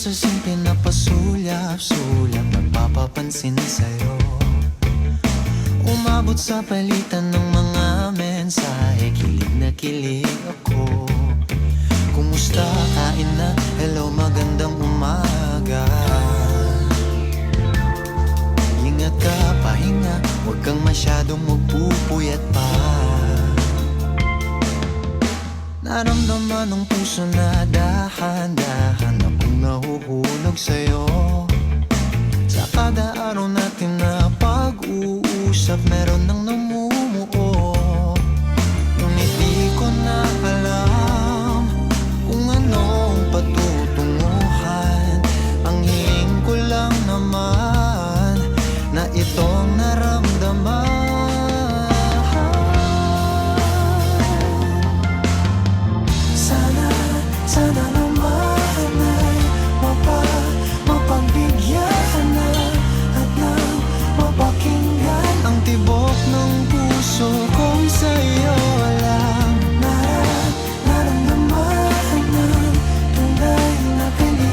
sa simple na pasulyap-sulyap, nagpapapansin sa'yo. Umabot sa palitan ng mga mensahe, kilig na kilig ako. Kumusta, kain na, hello, magandang umaga. Ingat ka, pahinga, huwag kang masyadong magpupuyat pa. Naramdaman ng puso na dahan-dahan akong nahuhulog sa'yo. Sa kada araw natin na pag-uusap, meron nang